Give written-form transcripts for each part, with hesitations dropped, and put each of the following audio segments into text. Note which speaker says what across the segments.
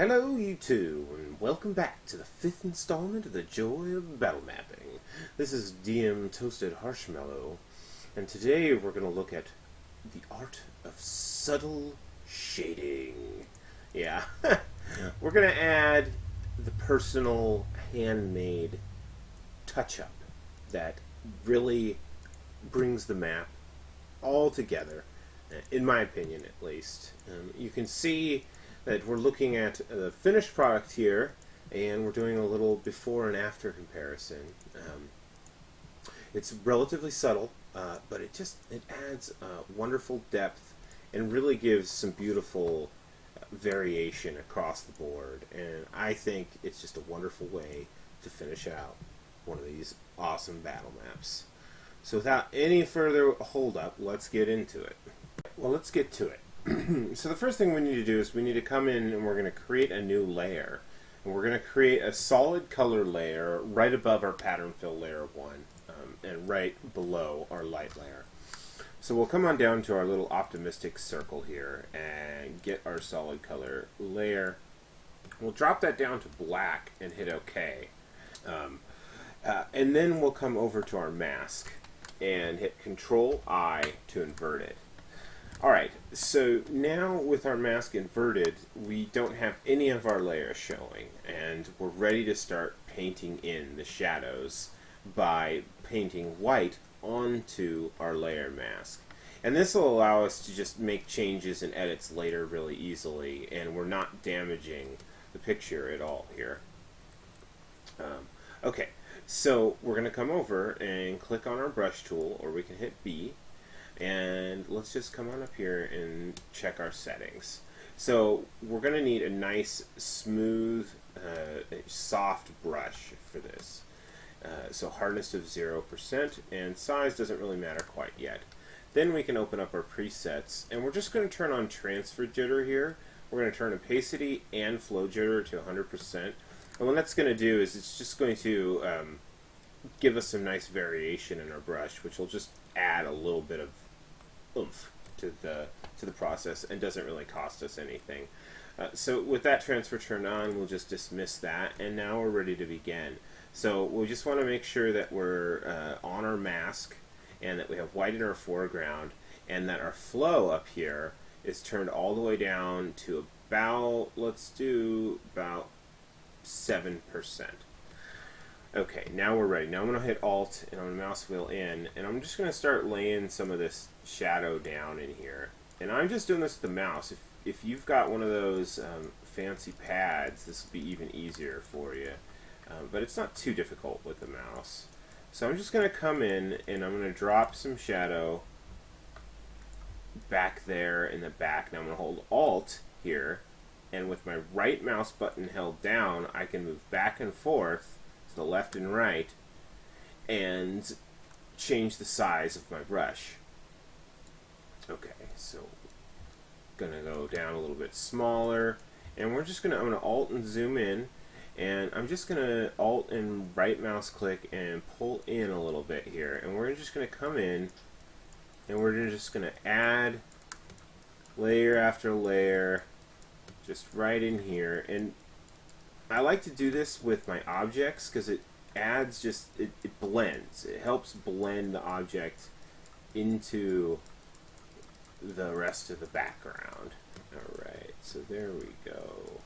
Speaker 1: Hello, you two, and welcome back to the fifth installment of the Joy of Battle Mapping. This is DM Toasted Marshmallow, and today we're going to look at the art of subtle shading. Yeah, we're going to add the personal, handmade touch-up that really brings the map all together, in my opinion at least. You can see that we're looking at the finished product here, and we're doing a little before and after comparison. It's relatively subtle, but it adds wonderful depth and really gives some beautiful variation across the board. And I think it's just a wonderful way to finish out one of these awesome battle maps. So without any further hold up, let's get into it. Well, let's get to it. So the first thing we need to do is we need to come in and we're going to create a new layer. And we're going to create a solid color layer right above our pattern fill layer 1 and right below our light layer. So we'll come on down to our little optimistic circle here and get our solid color layer. We'll drop that down to black and hit OK. And then we'll come over to our mask and hit Control-I to invert it. Alright, so now with our mask inverted, we don't have any of our layers showing, and we're ready to start painting in the shadows by painting white onto our layer mask. And this will allow us to just make changes and edits later really easily, and we're not damaging the picture at all here. Okay, so we're going to come over and click on our brush tool, or we can hit B. And let's just come on up here and check our settings. So we're going to need a nice, smooth, soft brush for this. So hardness of 0%, and size doesn't really matter quite yet. Then we can open up our presets, and we're just going to turn on transfer jitter here. We're going to turn opacity and flow jitter to 100%. And what that's going to do is it's just going to give us some nice variation in our brush, which will just add a little bit of oomph to the process and doesn't really cost us anything. So with that transfer turned on, we'll just dismiss that, and now we're ready to begin. So we just want to make sure that we're on our mask and that we have white in our foreground and that our flow up here is turned all the way down to about, let's do about 7%. Okay, now we're ready. Now I'm going to hit Alt and I'm going to mouse wheel in, and I'm just going to start laying some of this shadow down in here. And I'm just doing this with the mouse. If you've got one of those fancy pads, this will be even easier for you. But it's not too difficult with the mouse. So I'm just going to come in and I'm going to drop some shadow back there in the back. Now I'm going to hold Alt here, and with my right mouse button held down, I can move back and forth to the left and right and change the size of my brush. Okay, so gonna go down a little bit smaller, and I'm gonna Alt and zoom in, and I'm just gonna Alt and right mouse click and pull in a little bit here, and we're just gonna come in and we're just gonna add layer after layer just right in here. And I like to do this with my objects because it adds it blends. It helps blend the object into the rest of the background. Alright, so there we go.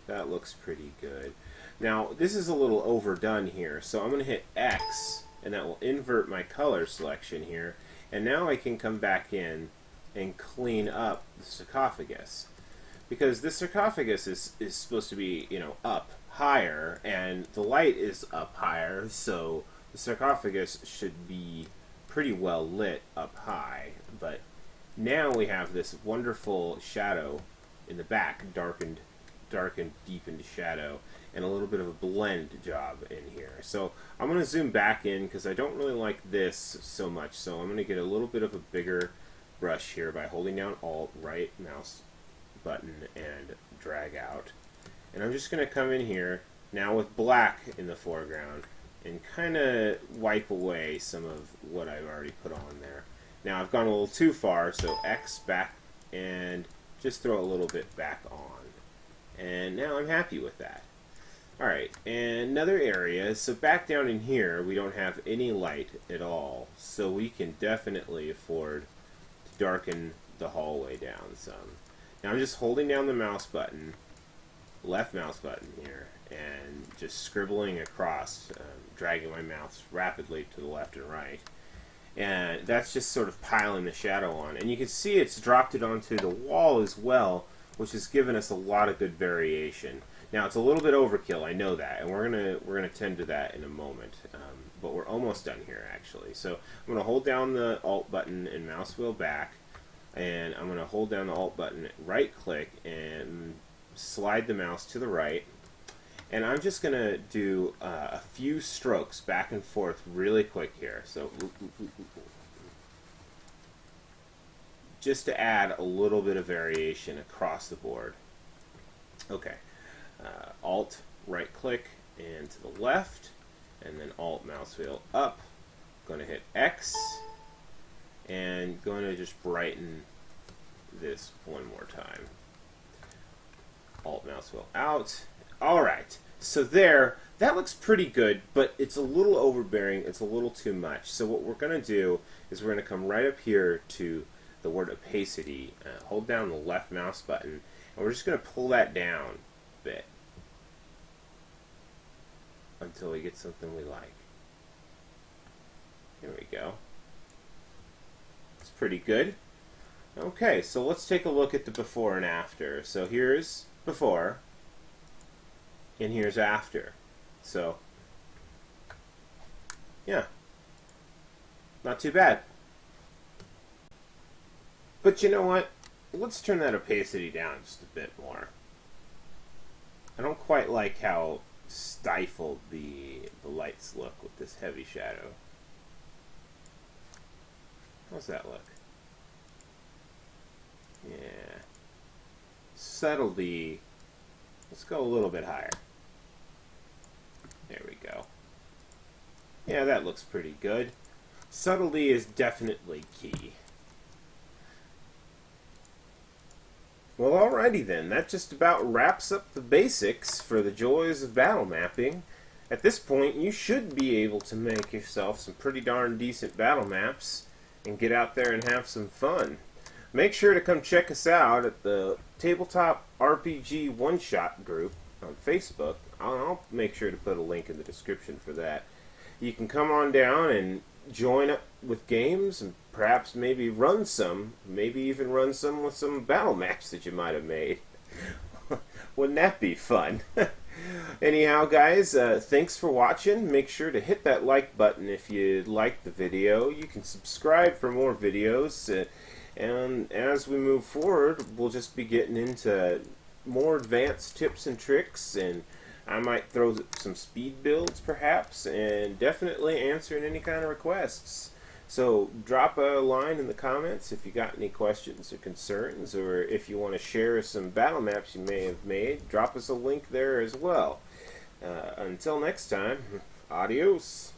Speaker 1: That looks pretty good. Now, this is a little overdone here, so I'm going to hit X, and that will invert my color selection here. And now I can come back in and clean up the sarcophagus, because this sarcophagus is supposed to be, up higher, and the light is up higher, so the sarcophagus should be pretty well lit up high. But now we have this wonderful shadow in the back, darkened deep into shadow, and a little bit of a blend job in here. So I'm going to zoom back in because I don't really like this so much, so I'm going to get a little bit of a bigger brush here by holding down Alt, right mouse button, and drag out. And I'm just going to come in here now with black in the foreground and kind of wipe away some of what I've already put on there. Now I've gone a little too far, so X back and just throw a little bit back on. And now I'm happy with that. Alright, and another area, so back down in here we don't have any light at all, so we can definitely afford to darken the hallway down some. Now I'm just holding down the mouse button, left mouse button here, and just scribbling across, dragging my mouse rapidly to the left and right. And that's just sort of piling the shadow on. And you can see it's dropped it onto the wall as well, which has given us a lot of good variation. Now it's a little bit overkill, I know that, and we're gonna tend to that in a moment. But we're almost done here actually. So I'm gonna hold down the Alt button and mouse wheel back, and I'm gonna hold down the Alt button, right click, and slide the mouse to the right. And I'm just gonna do a few strokes back and forth really quick here. So just to add a little bit of variation across the board. Okay. Alt, right click, and to the left, and then Alt mouse wheel up. Going to hit X, and going to just brighten this one more time. Alt mouse wheel out. Alright, so there, that looks pretty good, but it's a little overbearing, it's a little too much. So what we're going to do is we're going to come right up here to the word opacity, hold down the left mouse button, and we're just going to pull that down a bit until we get something we like. There we go. It's pretty good. Okay, so let's take a look at the before and after. So here's before, and here's after. So, yeah, not too bad. But you know what? Let's turn that opacity down just a bit more. I don't quite like how stifled the lights look with this heavy shadow. How's that look? Yeah. Subtlety. Let's go a little bit higher. There we go. Yeah, that looks pretty good. Subtlety is definitely key. Well, alrighty then. That just about wraps up the basics for the joys of battle mapping. At this point, you should be able to make yourself some pretty darn decent battle maps and get out there and have some fun. Make sure to come check us out at the Tabletop RPG One-Shot group on Facebook. I'll make sure to put a link in the description for that. You can come on down and join up with games and perhaps maybe run some, maybe even run some with some battle maps that you might have made. Wouldn't that be fun? Anyhow, guys, thanks for watching. Make sure to hit that like button if you liked the video. You can subscribe for more videos, and as we move forward, we'll just be getting into more advanced tips and tricks, and I might throw some speed builds perhaps, and definitely answering any kind of requests. So drop a line in the comments if you got any questions or concerns, or if you want to share some battle maps you may have made, drop us a link there as well. Until next time, adios.